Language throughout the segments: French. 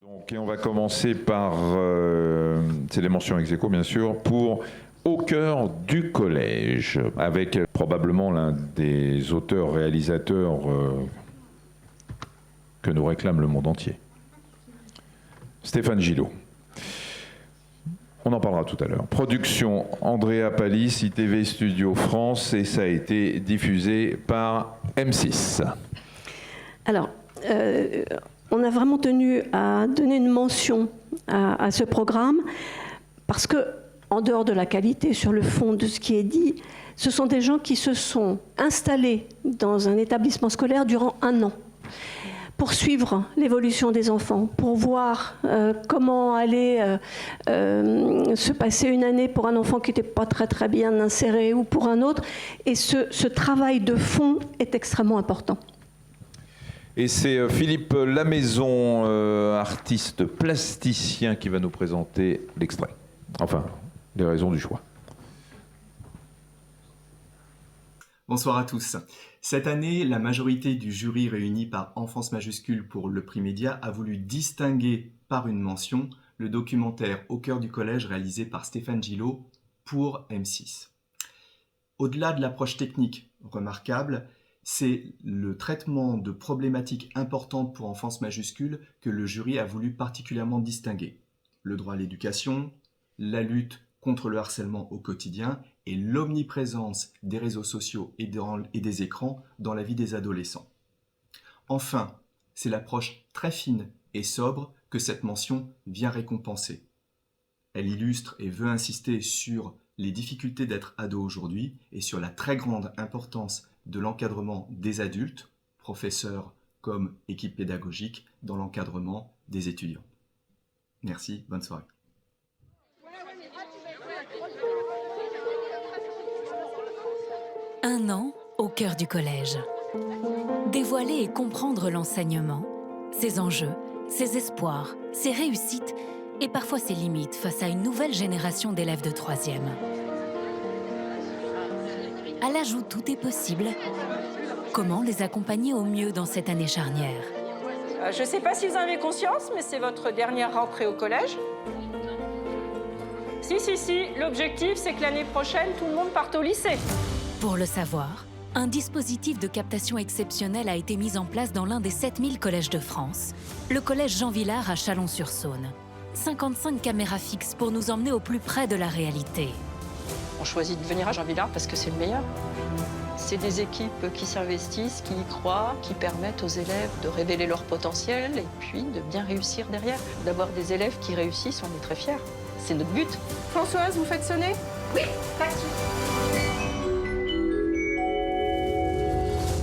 Donc, et on va commencer par, c'est les mentions ex aequo bien sûr, pour Au cœur du collège, avec probablement l'un des auteurs-réalisateurs que nous réclame le monde entier, Stéphane Gillot. On en parlera tout à l'heure. Production Andrea Palis, ITV Studio France, et ça a été diffusé par M6. Alors, on a vraiment tenu à donner une mention à ce programme parce que, en dehors de la qualité, sur le fond de ce qui est dit, ce sont des gens qui se sont installés dans un établissement scolaire durant 1 an pour suivre l'évolution des enfants, pour voir comment allait se passer une année pour un enfant qui n'était pas très bien inséré ou pour un autre. Et ce travail de fond est extrêmement important. Et c'est Philippe Lamaison, artiste plasticien, qui va nous présenter l'extrait. Enfin, les raisons du choix. Bonsoir à tous. Cette année, la majorité du jury réuni par Enfance Majuscule pour le prix Média a voulu distinguer par une mention le documentaire Au cœur du collège réalisé par Stéphane Gillot pour M6. Au-delà de l'approche technique remarquable, c'est le traitement de problématiques importantes pour Enfance Majuscule que le jury a voulu particulièrement distinguer. Le droit à l'éducation, la lutte contre le harcèlement au quotidien et l'omniprésence des réseaux sociaux et des écrans dans la vie des adolescents. Enfin, c'est l'approche très fine et sobre que cette mention vient récompenser. Elle illustre et veut insister sur les difficultés d'être ado aujourd'hui et sur la très grande importance de l'encadrement des adultes, professeurs comme équipe pédagogique, dans l'encadrement des étudiants. Merci, bonne soirée. Un an au cœur du collège. Dévoiler et comprendre l'enseignement, ses enjeux, ses espoirs, ses réussites et parfois ses limites face à une nouvelle génération d'élèves de 3e. À l'âge où tout est possible, comment les accompagner au mieux dans cette année charnière? Je ne sais pas si vous en avez conscience, mais c'est votre dernière rentrée au collège. Si, l'objectif c'est que l'année prochaine, tout le monde parte au lycée. Pour le savoir, un dispositif de captation exceptionnel a été mis en place dans l'un des 7000 collèges de France, le collège Jean Villard à Chalon-sur-Saône. 55 caméras fixes pour nous emmener au plus près de la réalité. On choisit de venir à Jean Villard parce que c'est le meilleur. C'est des équipes qui s'investissent, qui y croient, qui permettent aux élèves de révéler leur potentiel et puis de bien réussir derrière. D'avoir des élèves qui réussissent, on est très fiers. C'est notre but. Françoise, vous faites sonner? Oui, pas de souci.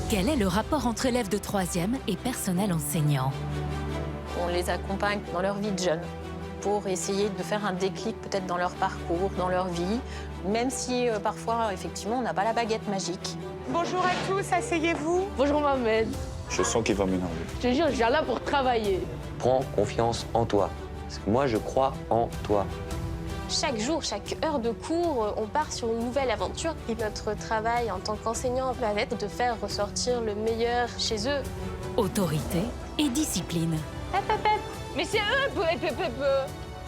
Quel est le rapport entre élèves de 3e et personnel enseignant? On les accompagne dans leur vie de jeunes pour essayer de faire un déclic peut-être dans leur parcours, dans leur vie, même si parfois, effectivement, on n'a pas la baguette magique. Bonjour à tous, asseyez-vous. Bonjour Mohamed. Je sens qu'il va m'énerver. Je te jure, je viens là pour travailler. Prends confiance en toi, parce que moi je crois en toi. Chaque jour, chaque heure de cours, on part sur une nouvelle aventure. Et notre travail en tant qu'enseignant va être de faire ressortir le meilleur chez eux. Autorité et discipline. Mais c'est eux.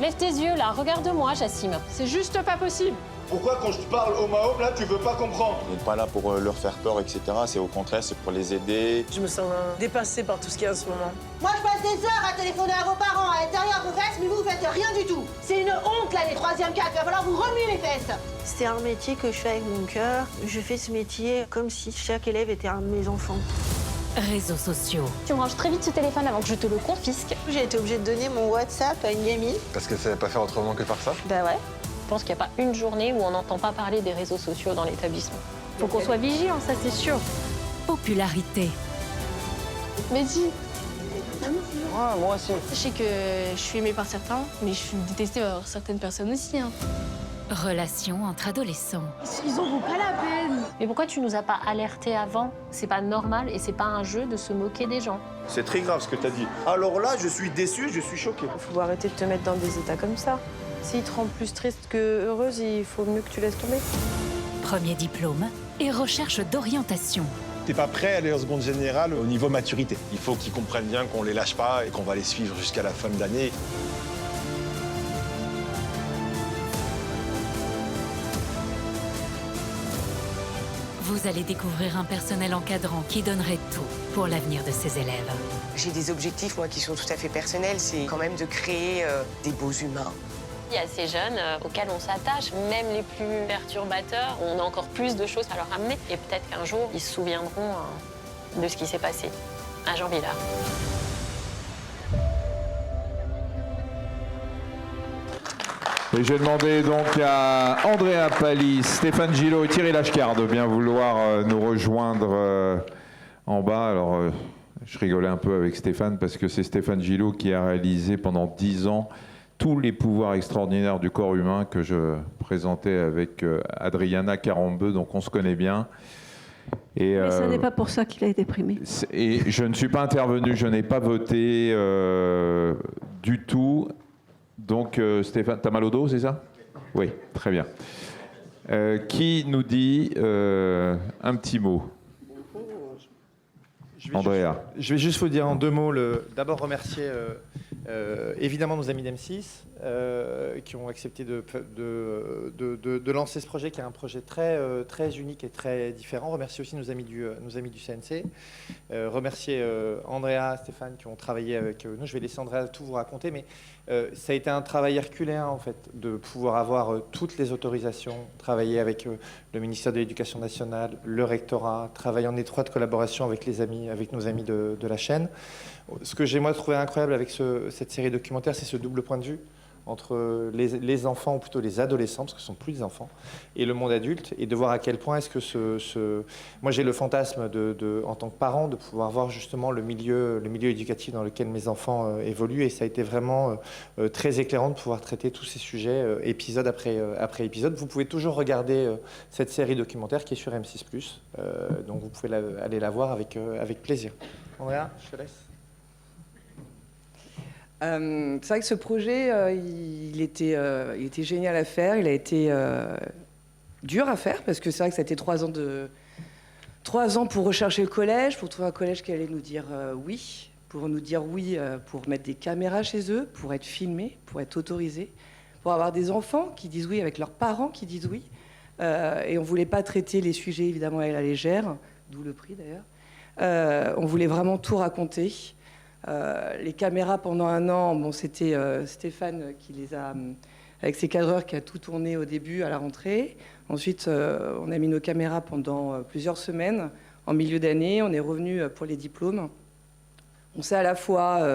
Lève tes yeux là, regarde-moi, Jassim. C'est juste pas possible. Pourquoi quand je te parle homme à homme, là, tu veux pas comprendre? On n'est pas là pour leur faire peur, etc. C'est au contraire, c'est pour les aider. Je me sens dépassée par tout ce qu'il y a en ce moment. Moi, je passe des heures à téléphoner à vos parents, à l'intérieur de vos fesses, mais vous faites rien du tout. C'est une honte, là, les 3e CAP. Il va falloir vous remuer les fesses. C'est un métier que je fais avec mon cœur. Je fais ce métier comme si chaque élève était un de mes enfants. Réseaux sociaux. Tu me ranges très vite ce téléphone avant que je te le confisque. J'ai été obligée de donner mon WhatsApp à une gamine. Parce que ça va pas faire autrement que par ça? Bah ouais. Je pense qu'il n'y a pas une journée où on n'entend pas parler des réseaux sociaux dans l'établissement. Faut qu'on soit vigilant, ça c'est sûr. Popularité. Mais dis. Ah, moi aussi. Je sais que je suis aimée par certains, mais je suis détestée par certaines personnes aussi. Relations entre adolescents. Ils en vaut pas la peine. Mais pourquoi tu nous as pas alertés avant? C'est pas normal et c'est pas un jeu de se moquer des gens. C'est très grave ce que t'as dit. Alors là, je suis déçu, je suis choqué. Faut arrêter de te mettre dans des états comme ça. S'il te rend plus triste que heureuse, il faut mieux que tu laisses tomber. Premier diplôme et recherche d'orientation. T'es pas prêt à aller en seconde générale au niveau maturité. Il faut qu'ils comprennent bien qu'on les lâche pas et qu'on va les suivre jusqu'à la fin de l'année. Vous allez découvrir un personnel encadrant qui donnerait tout pour l'avenir de ses élèves. J'ai des objectifs, moi, qui sont tout à fait personnels. C'est quand même de créer des beaux humains. Il y a ces jeunes auxquels on s'attache, même les plus perturbateurs. On a encore plus de choses à leur amener. Et peut-être qu'un jour, ils se souviendront de ce qui s'est passé à Jean Villard. Et j'ai demandé donc à Andrea Pali, Stéphane Gillot et Thierry Lachecart de bien vouloir nous rejoindre en bas. Alors, je rigolais un peu avec Stéphane parce que c'est Stéphane Gillot qui a réalisé pendant 10 ans tous les pouvoirs extraordinaires du corps humain que je présentais avec Adriana Carambeu, donc on se connaît bien. Et, mais ce n'est pas pour ça qu'il a été primé. Et je ne suis pas intervenu, je n'ai pas voté du tout. Donc Stéphane, t'as mal au dos, c'est ça? Oui, très bien. Qui nous dit un petit mot? Andrea. Je vais juste vous dire en 2 mots. D'abord remercier évidemment nos amis d'M6 qui ont accepté de lancer ce projet, qui est un projet très unique et très différent. Remercier aussi nos amis du CNC. Remercier Andrea, Stéphane qui ont travaillé avec nous. Je vais laisser Andrea tout vous raconter, mais ça a été un travail herculéen en fait, de pouvoir avoir toutes les autorisations, travailler avec le ministère de l'Éducation nationale, le rectorat, travailler en étroite collaboration avec nos amis de la chaîne. Ce que j'ai moi trouvé incroyable avec cette série documentaire, c'est ce double point de vue entre les enfants, ou plutôt les adolescents, parce que ce ne sont plus des enfants, et le monde adulte, et de voir à quel point est-ce que moi j'ai le fantasme en tant que parent de pouvoir voir justement le milieu éducatif dans lequel mes enfants évoluent, et ça a été vraiment très éclairant de pouvoir traiter tous ces sujets épisode après épisode. Vous pouvez toujours regarder cette série documentaire qui est sur M6+, donc vous pouvez aller la voir avec plaisir. Andrea, je te laisse. C'est vrai que ce projet, il était génial à faire. Il a été dur à faire parce que c'est vrai que ça a été 3 ans pour rechercher le collège, pour trouver un collège qui allait nous dire oui, pour nous dire oui, pour mettre des caméras chez eux, pour être filmés, pour être autorisés, pour avoir des enfants qui disent oui avec leurs parents qui disent oui. Et on ne voulait pas traiter les sujets évidemment à la légère, d'où le prix d'ailleurs. On voulait vraiment tout raconter. Les caméras pendant 1 an, bon, c'était Stéphane qui les a, avec ses cadreurs, qui a tout tourné au début à la rentrée. Ensuite, on a mis nos caméras pendant plusieurs semaines. En milieu d'année, on est revenu pour les diplômes. On sait à la fois,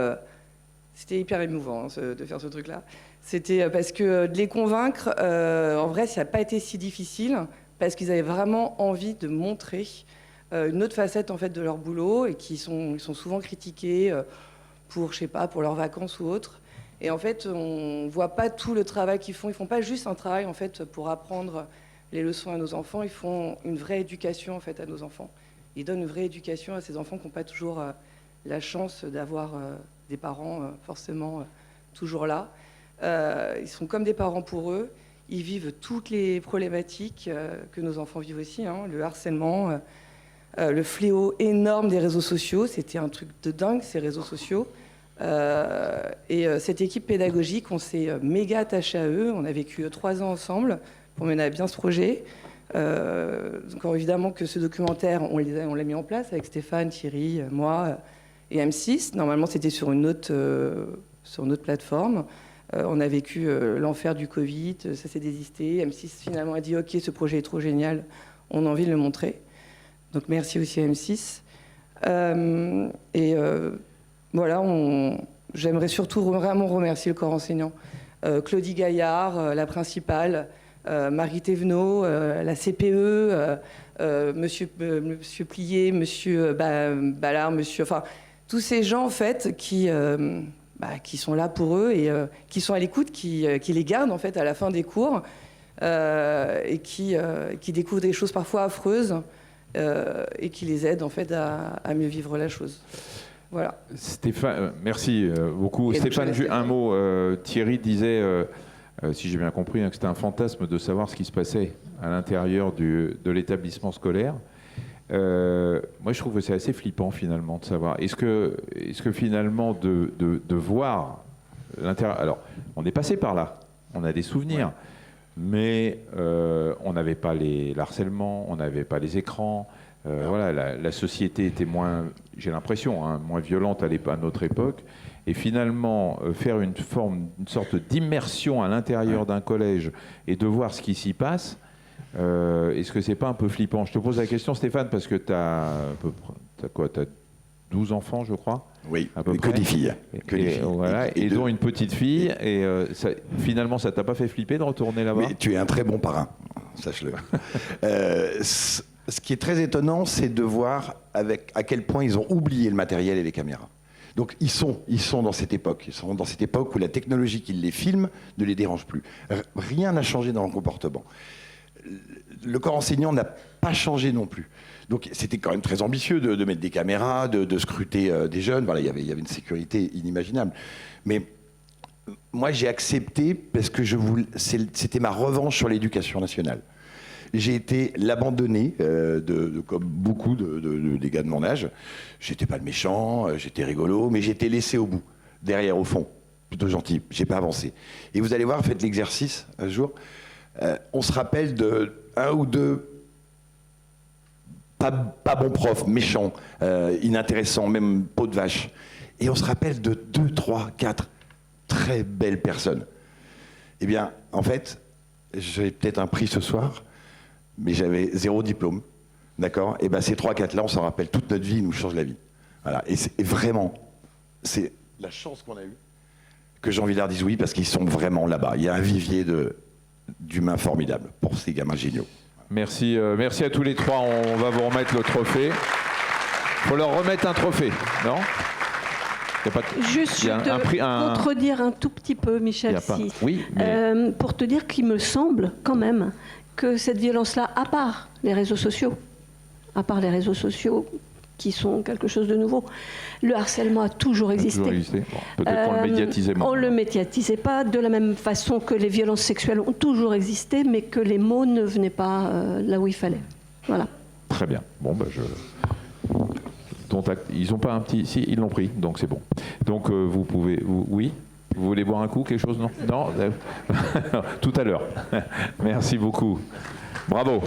c'était hyper émouvant de faire ce truc-là. C'était parce que de les convaincre, en vrai, ça n'a pas été si difficile parce qu'ils avaient vraiment envie de montrer une autre facette en fait de leur boulot et ils sont souvent critiqués pour, je sais pas, pour leurs vacances ou autre. Et en fait, on voit pas tout le travail qu'ils font. Ils font pas juste un travail en fait pour apprendre les leçons à nos enfants. Ils font une vraie éducation en fait à nos enfants. Ils donnent une vraie éducation à ces enfants qui n'ont pas toujours la chance d'avoir des parents forcément toujours là. Ils sont comme des parents pour eux. Ils vivent toutes les problématiques que nos enfants vivent aussi, hein, le harcèlement. Le fléau énorme des réseaux sociaux, c'était un truc de dingue, ces réseaux sociaux. Et cette équipe pédagogique, on s'est méga attaché à eux. On a vécu 3 ans ensemble pour mener à bien ce projet. Donc évidemment que ce documentaire, on l'a mis en place avec Stéphane, Thierry, moi et M6. Normalement, c'était sur une autre plateforme. On a vécu l'enfer du Covid, ça s'est désisté. M6 finalement a dit « Ok, ce projet est trop génial, on a envie de le montrer ». Donc merci aussi à M6. Voilà, j'aimerais surtout vraiment remercier le corps enseignant. Claudie Gaillard, la principale, Marie Thévenot, la CPE, monsieur Plié, monsieur Ballard, enfin tous ces gens en fait qui sont là pour eux et qui sont à l'écoute, qui les gardent en fait à la fin des cours et qui découvrent des choses parfois affreuses. Et qui les aide en fait à mieux vivre la chose. Voilà. Stéphane, merci beaucoup. Et Stéphane, un mot. Thierry disait, si j'ai bien compris, que c'était un fantasme de savoir ce qui se passait à l'intérieur de l'établissement scolaire. Moi, je trouve que c'est assez flippant, finalement, de savoir. Est-ce que finalement, de voir l'intérieur... Alors, on est passé par là, on a des souvenirs, mais on n'avait pas le harcèlement, on n'avait pas les écrans. Voilà, la société était moins, j'ai l'impression, hein, moins violente à notre époque. Et finalement, faire une sorte d'immersion à l'intérieur d'un collège et de voir ce qui s'y passe, est-ce que c'est pas un peu flippant? Je te pose la question, Stéphane, parce que tu as 12 enfants, je crois. Oui, à peu que près. des filles. Voilà, et dont une petite fille. Et finalement, ça t'a pas fait flipper de retourner là-bas? Mais tu es un très bon parrain, sache-le. Ce qui est très étonnant, c'est de voir à quel point ils ont oublié le matériel et les caméras. Donc ils sont dans cette époque. Ils sont dans cette époque où la technologie qui les filme ne les dérange plus. Rien n'a changé dans le comportement. Le corps enseignant n'a pas changé non plus. Donc c'était quand même très ambitieux de mettre des caméras, de scruter des jeunes. Voilà, il y avait une sécurité inimaginable. Mais moi j'ai accepté parce que c'était ma revanche sur l'éducation nationale. J'ai été l'abandonné, comme beaucoup des gars de mon âge. J'étais pas le méchant, j'étais rigolo, mais j'étais laissé au bout, derrière, au fond, plutôt gentil. J'ai pas avancé. Et vous allez voir, faites l'exercice un jour. On se rappelle de un ou deux pas bons profs, méchants, inintéressants, même peau de vache. Et on se rappelle de 2, 3, 4 très belles personnes. Eh bien, en fait, j'ai peut-être un prix ce soir, mais j'avais 0 diplôme, d'accord? Et bien ces 3-4 là, on s'en rappelle toute notre vie, ils nous changent la vie. Voilà. Et vraiment, c'est la chance qu'on a eue que Jean Villard dise oui, parce qu'ils sont vraiment là-bas. Il y a un vivier d'humains formidables pour ces gamins géniaux. Merci, merci à tous les trois. On va vous remettre le trophée. Il faut leur remettre un trophée, non? Juste contredire un tout petit peu, Michel, oui, mais... pour te dire qu'il me semble quand même que cette violence-là, à part les réseaux sociaux qui sont quelque chose de nouveau, le harcèlement a toujours existé. Bon, peut-être qu'on le médiatisait moins. On ne le médiatisait pas de la même façon que les violences sexuelles ont toujours existé, mais que les mots ne venaient pas là où il fallait. Voilà. Très bien. Bon, ils n'ont pas un petit... Si, ils l'ont pris, donc c'est bon. Donc vous pouvez... Oui ? Vous voulez boire un coup, quelque chose? Non, non. Tout à l'heure. Merci beaucoup. Bravo.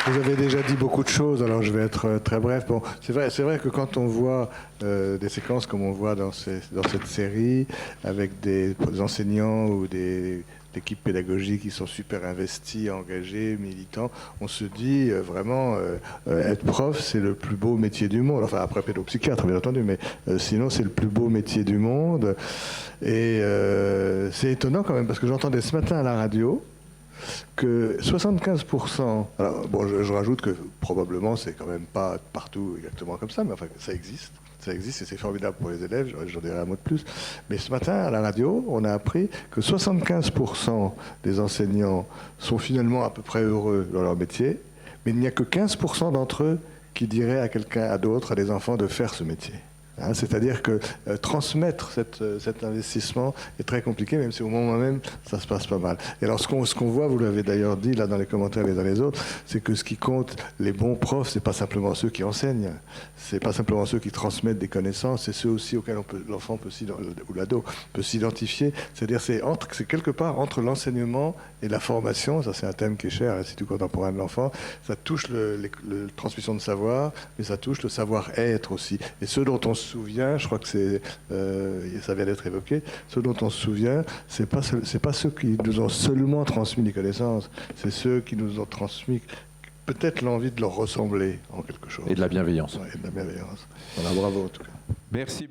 Vous avez déjà dit beaucoup de choses, alors je vais être très bref. Bon, c'est vrai que quand on voit des séquences comme on voit dans cette série, avec des enseignants ou des équipes pédagogiques qui sont super investis, engagés, militants, on se dit vraiment être prof, c'est le plus beau métier du monde. Enfin, après pédopsychiatre, bien entendu, mais sinon, c'est le plus beau métier du monde. Et c'est étonnant quand même, parce que j'entendais ce matin à la radio que 75%, alors bon, je rajoute que probablement c'est quand même pas partout exactement comme ça, mais enfin ça existe et c'est formidable pour les élèves, j'en dirai un mot de plus. Mais ce matin à la radio, on a appris que 75% des enseignants sont finalement à peu près heureux dans leur métier, mais il n'y a que 15% d'entre eux qui diraient à d'autres, à des enfants, de faire ce métier. Hein, c'est-à-dire que transmettre cet investissement est très compliqué, même si au moment même, ça se passe pas mal. Et alors, ce qu'on voit, vous l'avez d'ailleurs dit là dans les commentaires les uns les autres, c'est que ce qui compte, les bons profs, c'est pas simplement ceux qui enseignent, c'est pas simplement ceux qui transmettent des connaissances, c'est ceux aussi auxquels l'enfant ou l'ado peut s'identifier. C'est-à-dire, c'est quelque part entre l'enseignement et la formation. Ça, c'est un thème qui est cher à l'Institut contemporain de l'enfant. Ça touche la transmission de savoir, mais ça touche le savoir-être aussi. Et ce dont on se souvient, je crois que ça vient d'être évoqué, ce dont on se souvient, c'est pas ceux qui nous ont seulement transmis des connaissances, c'est ceux qui nous ont transmis peut-être l'envie de leur ressembler en quelque chose. Et de la bienveillance. Ouais, et de la bienveillance. Voilà, bravo en tout cas. Merci.